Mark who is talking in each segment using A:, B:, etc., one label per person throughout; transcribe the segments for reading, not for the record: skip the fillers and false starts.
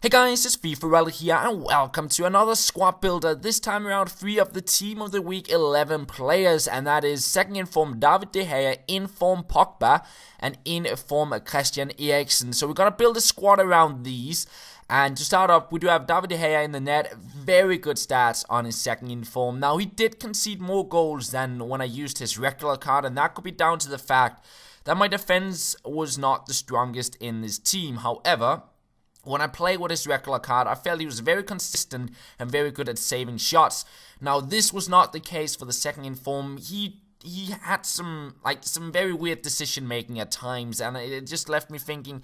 A: Hey guys, it's FifaRalle here and welcome to another squad builder. This time around 3 of the team of the week 11 players, and that is second in form David De Gea, in form Pogba, and in form Christian Eriksen. So we're going to build a squad around these. And to start off, we do have David De Gea in the net. Very good stats on his second in form. Now, he did concede more goals than when I used his regular card, and that could be down to the fact that my defense was not the strongest in this team. However, when I played with his regular card, I felt he was very consistent and very good at saving shots. Now, this was not the case for the second in form. He had some very weird decision making at times, and it just left me thinking,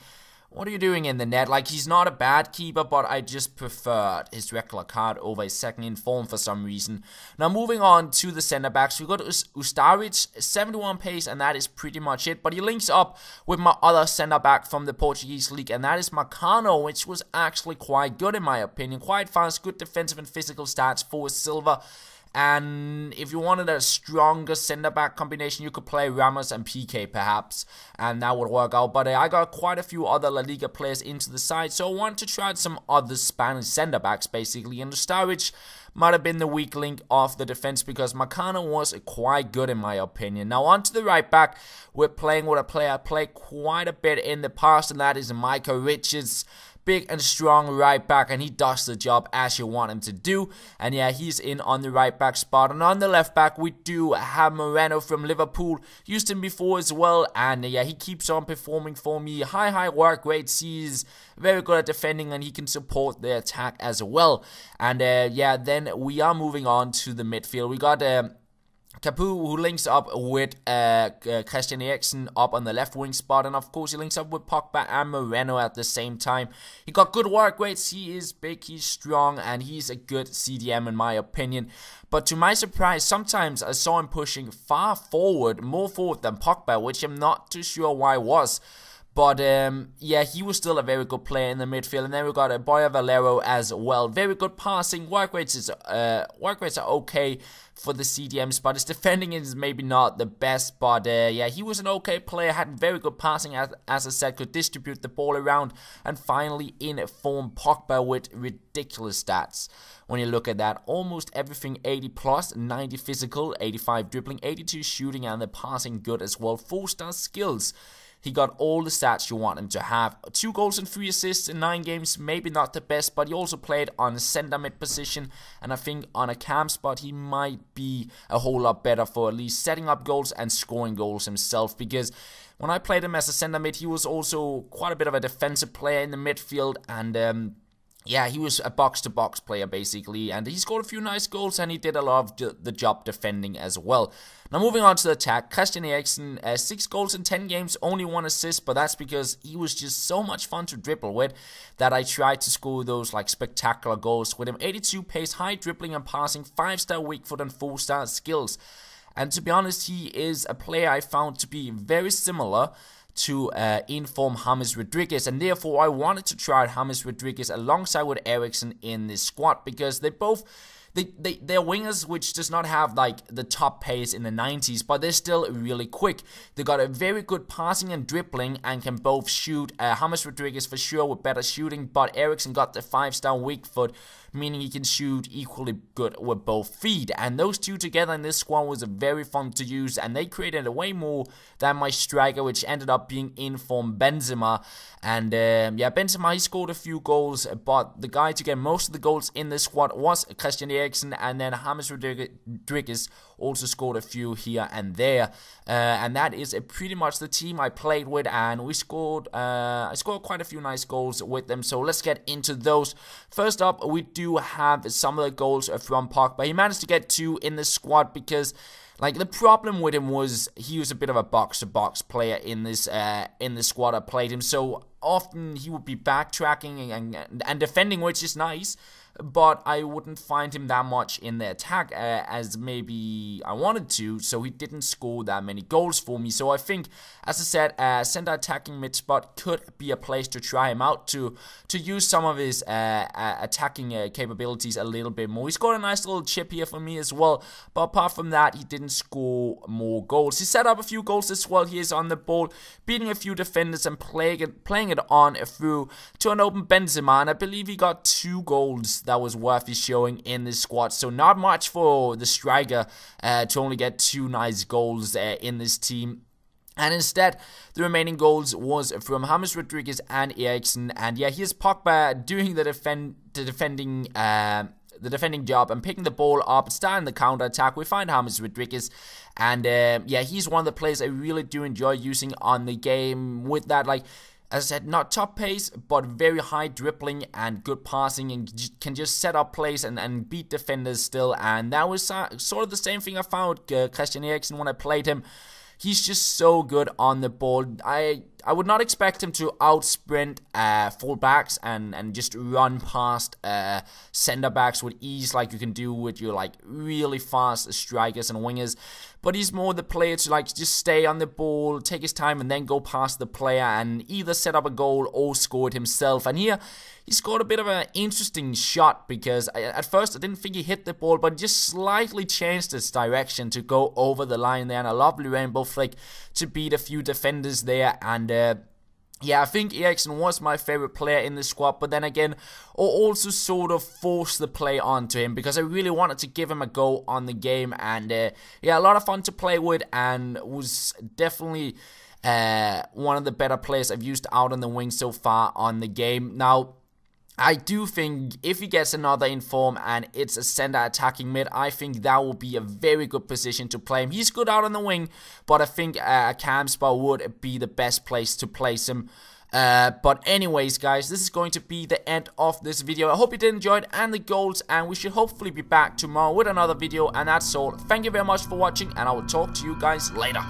A: what are you doing in the net? Like, he's not a bad keeper, but I just preferred his regular card over his second in form for some reason. Now, moving on to the center backs, we got Ustaric, 71 pace, and that is pretty much it. But he links up with my other center back from the Portuguese league, and that is Marcano, which was actually quite good in my opinion. Quite fast, good defensive and physical stats for silver. And if you wanted a stronger centre-back combination, you could play Ramos and PK perhaps, and that would work out. But I got quite a few other La Liga players into the side, so I wanted to try some other Spanish centre-backs basically. And Ustaric might have been the weak link of the defense because Marcano was quite good in my opinion. Now on to the right back, we're playing with a player I played quite a bit in the past, and that is Michael Richards. Big and strong right back, and he does the job as you want him to do. And yeah, he's in on the right back spot. And on the left back, we do have Moreno from Liverpool. Used him before as well, and yeah, he keeps on performing for me. High work rates. He's very good at defending, and he can support the attack as well. And yeah, then we are moving on to the midfield. We got Capu, who links up with Christian Eriksen up on the left wing spot, and of course he links up with Pogba and Moreno at the same time. He got good work rates, he is big, he's strong, and he's a good CDM in my opinion. But to my surprise, sometimes I saw him pushing far forward, more forward than Pogba, which I'm not too sure why it was. But yeah, he was still a very good player in the midfield. And then we got a Boya Valero as well. Very good passing. Work rates are okay for the CDMs, but his defending is maybe not the best. But yeah, he was an okay player. Had very good passing, as I said, could distribute the ball around. And finally, in form, Pogba with ridiculous stats. When you look at that, almost everything 80 plus, 90 physical, 85 dribbling, 82 shooting, and the passing good as well. 4-star skills. He got all the stats you want him to have. 2 goals and 3 assists in 9 games. Maybe not the best, but he also played on a centre mid position. And I think on a cam spot, he might be a whole lot better for at least setting up goals and scoring goals himself. Because when I played him as a centre mid, he was also quite a bit of a defensive player in the midfield. And yeah, he was a box-to-box player, basically, and he scored a few nice goals, and he did a lot of the job defending as well. Now, moving on to the attack, Christian Eriksen, 6 goals in 10 games, only 1 assist, but that's because he was just so much fun to dribble with that I tried to score those, like, spectacular goals with him. 82 pace, high dribbling and passing, 5-star weak foot, and 4-star skills. And to be honest, he is a player I found to be very similar to in-form James Rodriguez, and therefore I wanted to try James Rodriguez alongside with Eriksen in this squad because they're wingers which does not have like the top pace in the 90s, but they're still really quick. They got a very good passing and dribbling and can both shoot. James Rodriguez for sure with better shooting, but Eriksen got the 5-star weak foot, meaning he can shoot equally good with both feet. And those two together in this squad was very fun to use, and they created way more than my striker, which ended up being in form Benzema. And yeah, Benzema, he scored a few goals, but the guy to get most of the goals in this squad was Christian Eriksen, and then James Rodriguez also scored a few here and there. And that is pretty much the team I played with, and we scored I scored quite a few nice goals with them, so let's get into those. First up, we do have some of the goals from Pogba. He managed to get 2 in the squad because, like, the problem with him was he was a bit of a box-to-box player in this squad I played him, so often he would be backtracking and defending, which is nice, but I wouldn't find him that much in the attack as maybe I wanted to, so he didn't score that many goals for me. So I think, as I said, center attacking mid spot could be a place to try him out, to use some of his attacking capabilities a little bit more. He scored a nice little chip here for me as well, but apart from that, he didn't score more goals. He set up a few goals as well. He is on the ball, beating a few defenders and playing it on through to an open Benzema, and I believe he got 2 goals that was worth his showing in this squad. So not much for the striker to only get 2 nice goals in this team. And instead, the remaining goals was from James Rodriguez and Eriksen. And yeah, here's Pogba doing the defending job and picking the ball up, starting the counter attack. We find James Rodriguez, and yeah, he's one of the players I really do enjoy using on the game. With that, like, as I said, not top pace, but very high dribbling and good passing, and can just set up plays and beat defenders still. And that was sort of the same thing I found Christian Eriksen when I played him. He's just so good on the ball. I would not expect him to out-sprint full-backs and just run past centre-backs with ease like you can do with your like really fast strikers and wingers. But he's more the player to like just stay on the ball, take his time, and then go past the player and either set up a goal or score it himself. And here, he scored a bit of an interesting shot because at first I didn't think he hit the ball, but just slightly changed its direction to go over the line there, and a lovely rainbow flick to beat a few defenders there. And yeah, I think Eriksen was my favorite player in the squad, but then again, I also sort of forced the play onto him because I really wanted to give him a go on the game. And yeah, a lot of fun to play with, and was definitely one of the better players I've used out on the wing so far on the game. Now, I do think if he gets another in form and it's a center attacking mid, I think that will be a very good position to play him. He's good out on the wing, but I think a cam spot would be the best place to place him. But anyways, guys, this is going to be the end of this video. I hope you did enjoy it and the goals, and we should hopefully be back tomorrow with another video. And that's all. Thank you very much for watching, and I will talk to you guys later.